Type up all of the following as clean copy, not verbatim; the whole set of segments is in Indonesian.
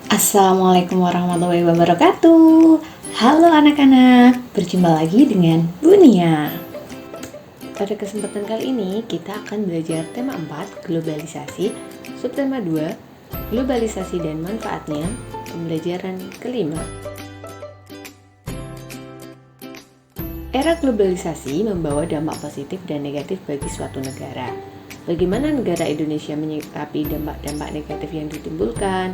Assalamualaikum warahmatullahi wabarakatuh. Halo anak-anak, berjumpa lagi dengan Bunia. Pada kesempatan kali ini kita akan belajar tema 4, globalisasi, subtema 2, globalisasi dan manfaatnya, pembelajaran kelima. Era globalisasi membawa dampak positif dan negatif bagi suatu negara. Bagaimana negara Indonesia menyikapi dampak-dampak negatif yang ditimbulkan?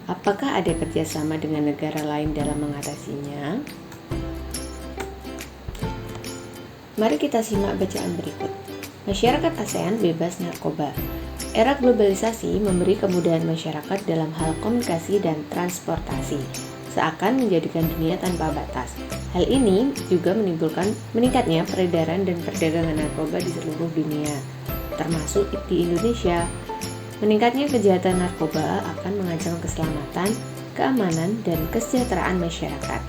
Apakah ada kerjasama dengan negara lain dalam mengatasinya? Mari kita simak bacaan berikut. Masyarakat ASEAN bebas narkoba. Era globalisasi memberi kemudahan masyarakat dalam hal komunikasi dan transportasi, seakan menjadikan dunia tanpa batas. Hal ini juga menimbulkan meningkatnya peredaran dan perdagangan narkoba di seluruh dunia, termasuk di Indonesia. Meningkatnya kejahatan narkoba akan mengancam keselamatan, keamanan, dan kesejahteraan masyarakat.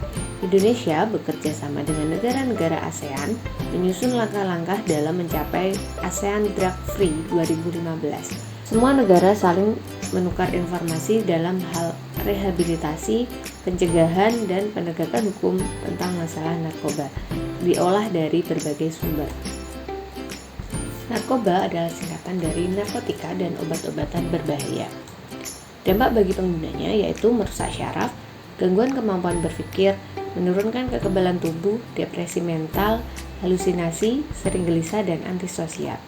Indonesia bekerja sama dengan negara-negara ASEAN menyusun langkah-langkah dalam mencapai ASEAN Drug Free 2015. Semua negara saling menukar informasi dalam hal rehabilitasi, pencegahan, dan penegakan hukum tentang masalah narkoba, diolah dari berbagai sumber. Narkoba adalah singkatan dari narkotika dan obat-obatan berbahaya. Dampak bagi penggunanya yaitu merusak syaraf, gangguan kemampuan berpikir, menurunkan kekebalan tubuh, depresi mental, halusinasi, sering gelisah, dan antisosial.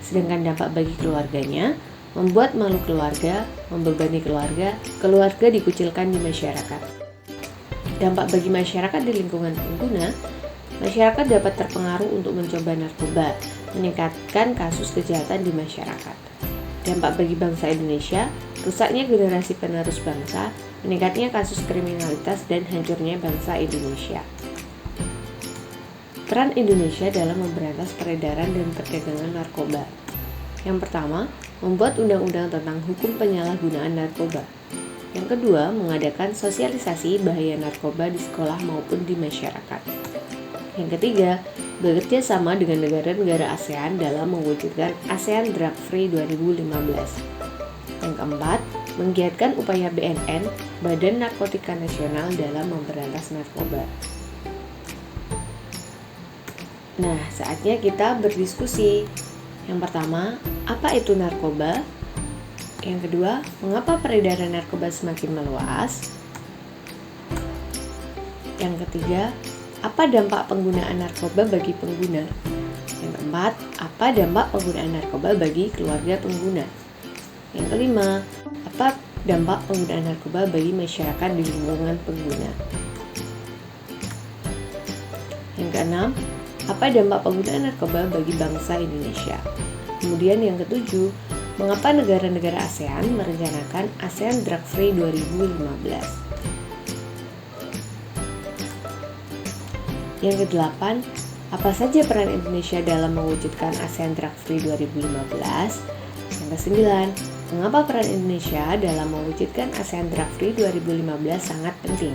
Sedangkan dampak bagi keluarganya, membuat malu keluarga, membebani keluarga, keluarga dikucilkan di masyarakat. Dampak bagi masyarakat di lingkungan pengguna, masyarakat dapat terpengaruh untuk mencoba narkoba, meningkatkan kasus kejahatan di masyarakat. Dampak bagi bangsa Indonesia, rusaknya generasi penerus bangsa, meningkatnya kasus kriminalitas, dan hancurnya bangsa Indonesia. Peran Indonesia dalam memberantas peredaran dan perdagangan narkoba. Yang pertama, membuat undang-undang tentang hukum penyalahgunaan narkoba. Yang kedua, mengadakan sosialisasi bahaya narkoba di sekolah maupun di masyarakat. Yang ketiga, bekerja sama dengan negara-negara ASEAN dalam mewujudkan ASEAN Drug Free 2015. Yang keempat, menggiatkan upaya BNN, Badan Narkotika Nasional, dalam memberantas narkoba. Nah, saatnya kita berdiskusi. Yang pertama, apa itu narkoba? Yang kedua, mengapa peredaran narkoba semakin meluas? Yang ketiga, apa dampak penggunaan narkoba bagi pengguna? Yang keempat, apa dampak penggunaan narkoba bagi keluarga pengguna? Yang kelima, apa dampak penggunaan narkoba bagi masyarakat di lingkungan pengguna? Yang keenam, apa dampak penggunaan narkoba bagi bangsa Indonesia? Kemudian yang ketujuh, mengapa negara-negara ASEAN merencanakan ASEAN Drug Free 2015? Yang kedelapan, apa saja peran Indonesia dalam mewujudkan ASEAN Drug Free 2015? Yang kesembilan, mengapa peran Indonesia dalam mewujudkan ASEAN Drug Free 2015 sangat penting?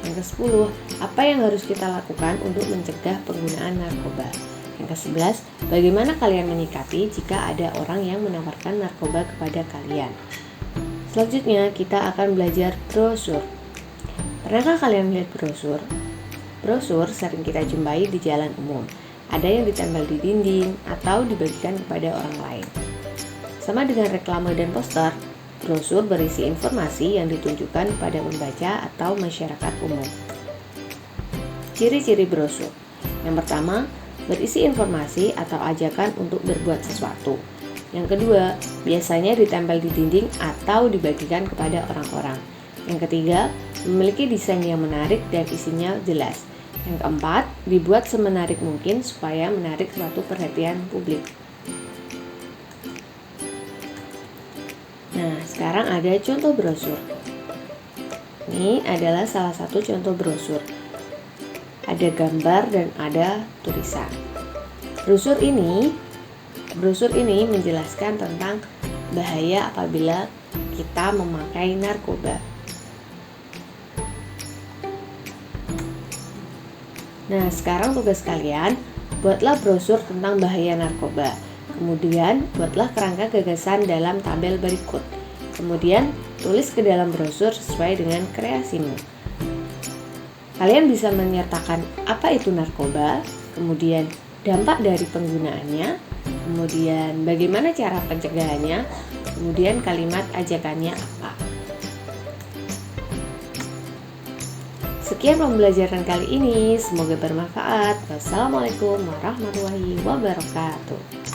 Yang ke-10, apa yang harus kita lakukan untuk mencegah penggunaan narkoba? Yang ke-11, bagaimana kalian menyikapi jika ada orang yang menawarkan narkoba kepada kalian? Selanjutnya, kita akan belajar brosur. Pernahkah kalian melihat brosur? Brosur sering kita jumpai di jalan umum. Ada yang ditempel di dinding atau dibagikan kepada orang lain. Sama dengan reklame dan poster, brosur berisi informasi yang ditunjukkan pada pembaca atau masyarakat umum. Ciri-ciri brosur. Yang pertama, berisi informasi atau ajakan untuk berbuat sesuatu. Yang kedua, biasanya ditempel di dinding atau dibagikan kepada orang-orang. Yang ketiga, memiliki desain yang menarik dan isinya jelas. Yang keempat, dibuat semenarik mungkin supaya menarik suatu perhatian publik. Nah, sekarang ada contoh brosur. Ini adalah salah satu contoh brosur. Ada gambar dan ada tulisan. Brosur ini menjelaskan tentang bahaya apabila kita memakai narkoba. Nah, sekarang tugas kalian, buatlah brosur tentang bahaya narkoba. Kemudian, buatlah kerangka gagasan dalam tabel berikut. Kemudian, tulis ke dalam brosur sesuai dengan kreasimu. Kalian bisa menyertakan apa itu narkoba, kemudian dampak dari penggunaannya, kemudian bagaimana cara pencegahannya, kemudian kalimat ajakannya apa. Sekian pembelajaran kali ini, semoga bermanfaat. Wassalamualaikum warahmatullahi wabarakatuh.